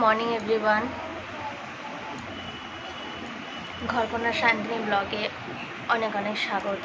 Morning everyone. ঘরকন্যা Shantini ব্লগে অনেক অনেক স্বাগত।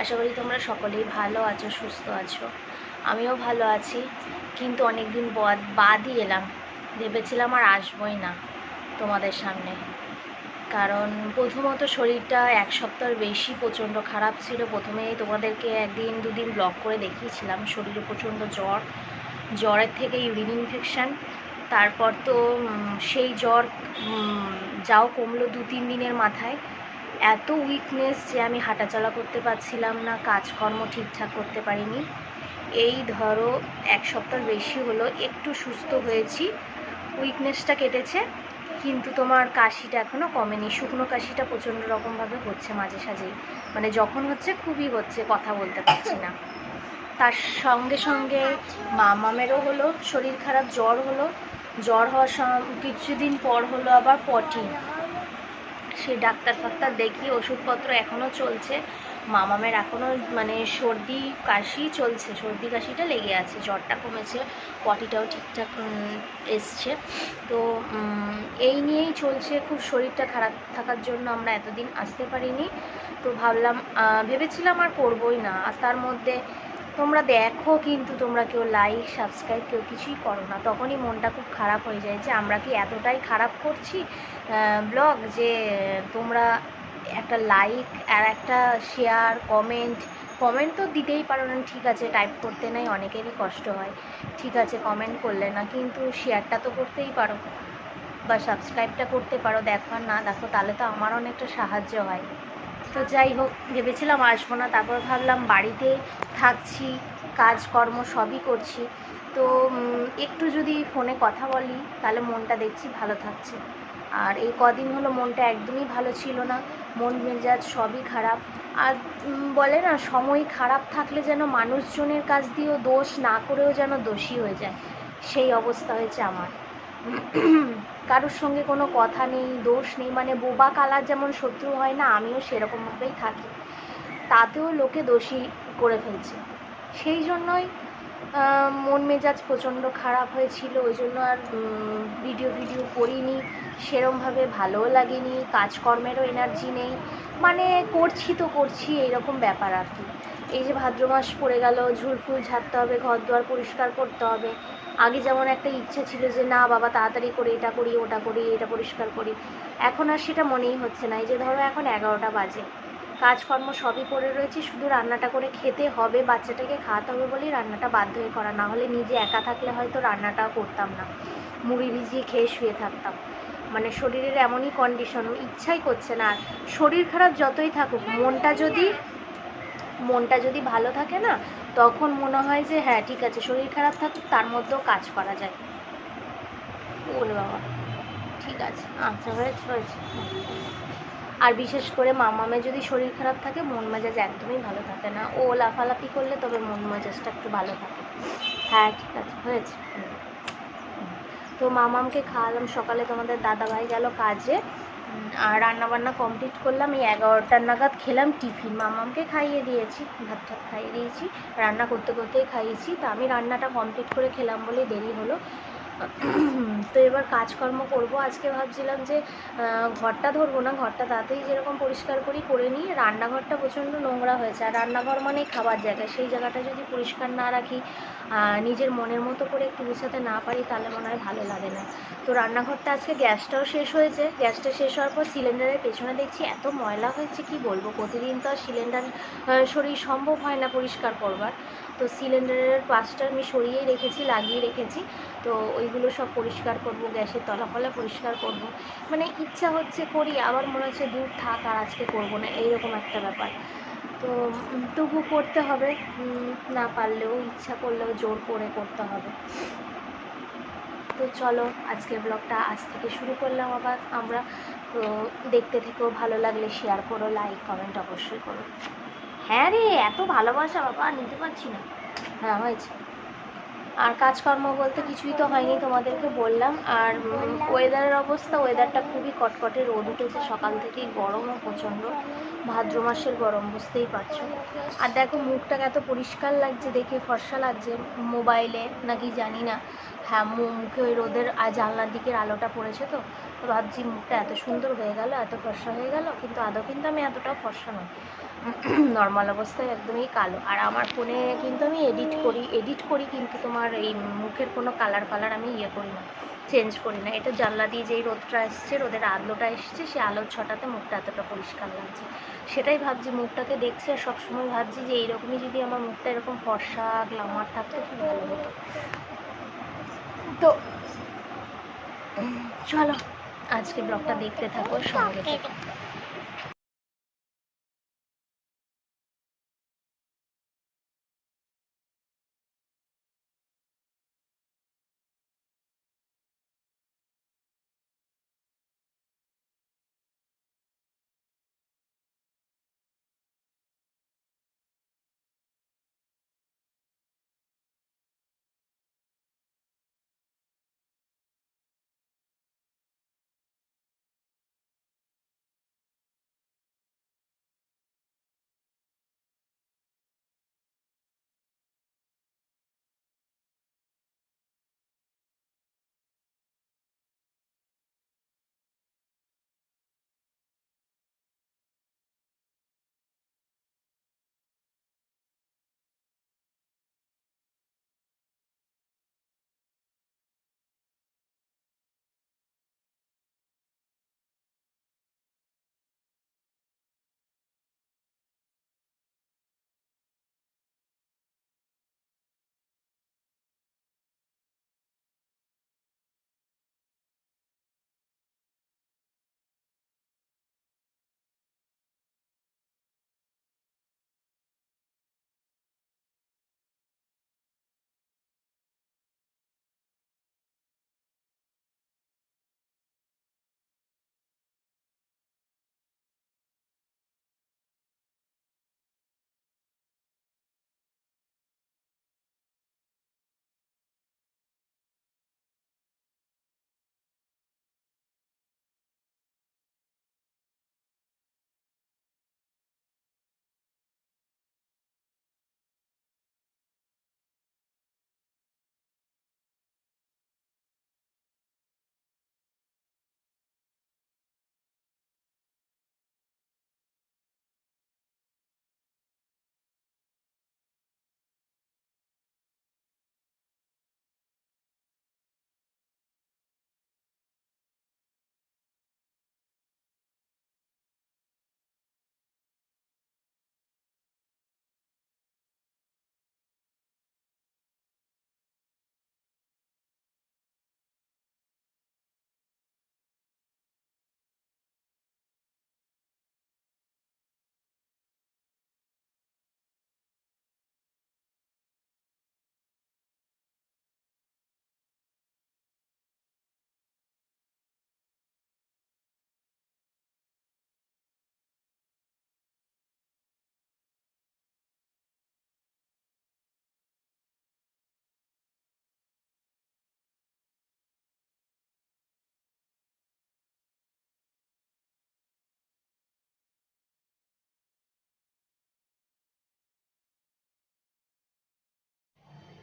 আশা করি তোমরা সকলেই ভালো আছো, সুস্থ আছো। আমিও ভালো আছি, কিন্তু অনেক দিন বাদই এলাম। ভেবেছিলাম আর আসবই না তোমাদের সামনে, কারণ প্রথমত শরীরটা এক সপ্তাহের বেশি প্রচণ্ড খারাপ ছিল। প্রথমেই তোমাদেরকে একদিন দুদিন ব্লগ করে দেখিয়েছিলাম শরীরে প্রচণ্ড জ্বরের থেকে ইউরিন ইনফেকশান। তারপর তো সেই জ্বর যাও কমলো 2-3 দিনের মাথায় এত উইকনেস যে আমি হাঁটাচলা করতে পারছিলাম না, কাজকর্ম ঠিকঠাক করতে পারিনি। এই ধরো এক সপ্তাহ বেশি হলো একটু সুস্থ হয়েছি, উইকনেসটা কেটেছে, কিন্তু তোমার কাশিটা এখনও কমেনি। শুকনো কাশিটা প্রচণ্ড রকমভাবে হচ্ছে মাঝে সাঝেই, মানে যখন হচ্ছে খুবই হচ্ছে, কথা বলতে পারছি না। তার সঙ্গে সঙ্গে মামামেরও হলো শরীর খারাপ, জ্বর হওয়ার কিছুদিন পর হলো আবার পটি। সে ডাক্তার ফাক্তার দেখিয়ে ওষুধপত্র এখনও চলছে। মামামের এখনও মানে সর্দি কাশি চলছে, সর্দি কাশিটা লেগে আছে, জ্বরটা কমেছে, পটিটাও ঠিকঠাক এসছে। তো এই নিয়েই চলছে। খুব শরীরটা খারাপ থাকার জন্য আমরা এতদিন আসতে পারিনি। তো ভেবেছিলাম আর করবোই না। আর তার মধ্যে তোমরা দেখো, কিন্তু তোমরা কেউ লাইক সাবস্ক্রাইব কেউ কিছুই করো না। তখনই মনটা খুব খারাপ হয়ে যায় যে আমরা কি এতটাই খারাপ করছি ব্লগ, যে তোমরা একটা লাইক আর একটা শেয়ার কমেন্ট তো দিতেই পারো না। ঠিক আছে, টাইপ করতে নাই, অনেকেরই কষ্ট হয়, ঠিক আছে কমেন্ট করলে না, কিন্তু শেয়ারটা তো করতেই পারো বা সাবস্ক্রাইবটা করতে পারো। দেখো আর না দেখো, তাহলে তো আমার অনেকটা সাহায্য হয়। তো যাই হোক, ভেবেছিলাম আসবো না, তারপর ভাবলাম বাড়িতে থাকছি, কাজকর্ম সবই করছি, তো একটু যদি ফোনে কথা বলি তাহলে মনটা দেখছি ভালো থাকছে। আর এই কদিন হলো মনটা একদমই ভালো ছিল না, মন মেজাজ সবই খারাপ। আর বলে না, সময় খারাপ থাকলে যেন মানুষজনের কাছ দিয়েও দোষ না করেও যেন দোষী হয়ে যায়, সেই অবস্থা হয়েছে আমার। কারোর সঙ্গে কোনো কথা নেই, দোষ নেই, মানে বোবা কালার যেমন শত্রু হয় না, আমিও সেরকমভাবেই থাকি, তাতেও লোকে দোষী করে ফেলছে। সেই জন্যই মন মেজাজ প্রচণ্ড খারাপ হয়েছিল, ওই জন্য আর ভিডিও করিনি, সেরমভাবে ভালোও লাগেনি, কাজকর্মেরও এনার্জি নেই, মানে করছি এইরকম ব্যাপার আর কি। এই যে ভাদ্র মাস পড়ে গেল, ঝুলফুল ঝাড়তে হবে, ঘর দুয়ার পরিষ্কার করতে হবে। আগে যেমন একটা ইচ্ছে ছিল যে না বাবা তাড়াতাড়ি করে এটা করি ওটা করি, এটা পরিষ্কার করি, এখন আর সেটা মনেই হচ্ছে না। এই যে ধরো এখন 11টা বাজে, কাজকর্ম সবই করে রয়েছি, শুধু রান্নাটা করে খেতে হবে, বাচ্চাটাকে খাওয়াতে হবে বলেই রান্নাটা বাধ্য হয়ে করা, না হলে নিজে একা থাকলে হয়তো রান্নাটাও করতাম না, মুড়ি ভিজিয়ে খেয়ে শুয়ে থাকতাম। মানে শরীরের এমনই কন্ডিশন, ইচ্ছাই করছে না। শরীর খারাপ যতই থাকুক, মনটা যদি ভালো থাকে না, তখন মনে হয় যে হ্যাঁ ঠিক আছে, শরীর খারাপ থাকুক তার মধ্যেও কাজ করা যায়। বলে বাবা ঠিক আছে, আচ্ছা হয়েছে। আর বিশেষ করে মামামের যদি শরীর খারাপ থাকে, মন মেজাজ একদমই ভালো থাকে না, ও লাফালাফি করলে তবে মন মেজাজটা একটু ভালো থাকে। হ্যাঁ ঠিক আছে হয়েছে। তো মামামকে খাওয়ালাম সকালে, তোমাদের দাদাভাই গেল কাজে, আর রান্নাবান্না কমপ্লিট করলাম। এই 11টার নাগাদ খেলাম টিফিন, মামামকে খাইয়ে দিয়েছি, ভাত টাত খাইয়ে দিয়েছি, রান্না করতে করতেই খাইয়েছি। তো আমি রান্নাটা কমপ্লিট করে খেলাম বলে দেরি হলো। তো এবার কাজকর্ম করব। আজকে ভাবছিলাম যে ঘরটা ধরবো না, ঘরটা তাতেই যেরকম পরিষ্কার করে নিই। রান্নাঘরটা প্রচণ্ড নোংরা হয়েছে, আর রান্নাঘর মানেই খাবার জায়গা, সেই জায়গাটা যদি পরিষ্কার না রাখি, নিজের মনের মতো করে একটু গুছাতে না পারি, তাহলে মনে হয় ভালো লাগে না। তো রান্নাঘরটা আজকে গ্যাসটাও শেষ হয়েছে, গ্যাসটা শেষ হওয়ার পর সিলিন্ডারের পেছনে দেখছি এত ময়লা হয়েছে, কি বলবো। প্রতিদিন তো আর সিলিন্ডার সরিয়ে সম্ভব হয় না পরিষ্কার করবার। তো সিলিন্ডারের পাশটা আমি সরিয়েই রেখেছি, লাগিয়ে রেখেছি। তো ওইগুলো সব পরিষ্কার করব, গ্যাসের তলাফলা পরিষ্কার করব। মানে ইচ্ছা হচ্ছে করি, আবার মনে হচ্ছে দূর থাক আর আজকে করব না, এইরকম একটা ব্যাপার। তো তবু করতে হবে, না পারলেও ইচ্ছা করলেও জোর করে করতে হবে। তো চলো, আজকের ব্লগটা আজ থেকে শুরু করলাম আবার আমরা। তো দেখতে থেকেও, ভালো লাগলে শেয়ার করো, লাইক কমেন্ট অবশ্যই করো। হ্যাঁ রে, এত ভালোবাসা বাবা, নিতে পারছি না। হ্যাঁ হয়েছে। আর কাজকর্ম বলতে কিছুই তো হয়নি, তোমাদেরকে বললাম। আর ওয়েদারের অবস্থা, ওয়েদারটা খুবই কটকটে, রোদ উঠেছে সকাল থেকেই, গরমও প্রচণ্ড, ভাদ্র মাসের গরম, বুঝতেই পারছো। আর দেখো মুখটাকে এত পরিষ্কার লাগছে, দেখে ফর্সা লাগছে মোবাইলে নাকি জানি না। হ্যাঁ, মুখে ওই রোদের জানলার দিকের আলোটা পড়েছে তো ভাবছি মুখটা এত সুন্দর হয়ে গেল, এত ফর্সা হয়ে গেল, কিন্তু আদৌ কিন্তু আমি এতটাও ফর্সা নই, নর্মাল অবস্থায় একদমই কালো। আর আমার ফোনে কিন্তু আমি এডিট করি কিন্তু তোমার এই মুখের কোনো কালার আমি করি না, চেঞ্জ করি না। এটা জানলা দিয়ে যেই রোদটা এসছে, রোদের আলোটা এসছে, সেই আলোর ছটাতে মুখটা এতটা পরিষ্কার লাগছে। সেটাই ভাবছি, মুখটাকে দেখছি আর সবসময় ভাবছি যে এইরকমই যদি আমার মুখটা এরকম ফর্সা গ্ল্যামার থাকতো খুব ভালো হতো। তো চলো আজকে ব্লগটা দেখতে থাকো, সঙ্গে থেকো।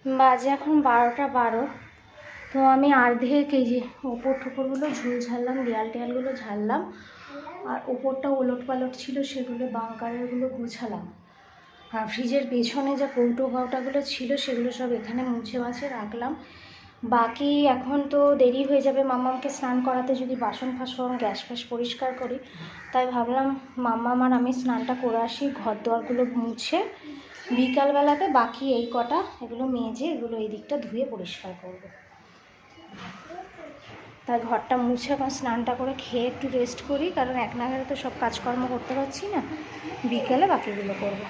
বাজে এখন 12:12। তো আমি অর্ধেক এই যে ওপর ঠোপরগুলো ঝুল ঝাড়লাম, দেয়াল টেয়ালগুলো ঝাড়লাম, আর ওপরটা ওলট পালট ছিল সেগুলো বাঙ্কারেরগুলো গুছালাম। আর ফ্রিজের পেছনে যে কৌটো কাউটাগুলো ছিল সেগুলো সব এখানে মুছে মাছে রাখলাম। বাকি এখন তো দেরি হয়ে যাবে মাম্মামকে স্নান করাতে, যদি বাসন ফাসন গ্যাস ফ্যাস পরিষ্কার করি। তাই ভাবলাম মাম্মাম আর আমি স্নানটা করে আসি, ঘর দোয়ারগুলো মুছে বিকালবেলাতে বাকি এই কটা এগুলো মেজে এগুলো এই দিকটা ধুয়ে পরিষ্কার করব। তাই ঘরটা মুছে এখন স্নানটা করে খেয়ে একটু রেস্ট করি, কারণ এক নাগারে তো সব কাজকর্ম করতে পারছি না, বিকেলে বাকিগুলো করবো।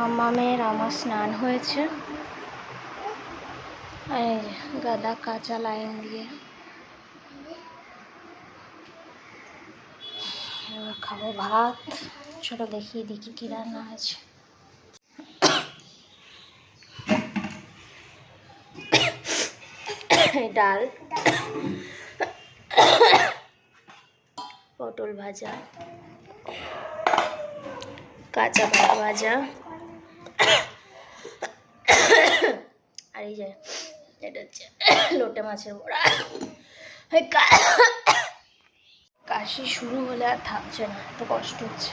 মামামের আমার স্নান হয়েছে, এই যে গাদা কাঁচা লাইন দিয়ে এবার খাবো ভাত। চলো দেখিয়ে দেখি কি রান্না আছে। ডাল, পটল ভাজা, কাঁচা কলা ভাজা, আর এই যে এটা হচ্ছে লোটে মাছের বড়া। কাশি শুরু হলে আর থাকছে না, এত কষ্ট হচ্ছে।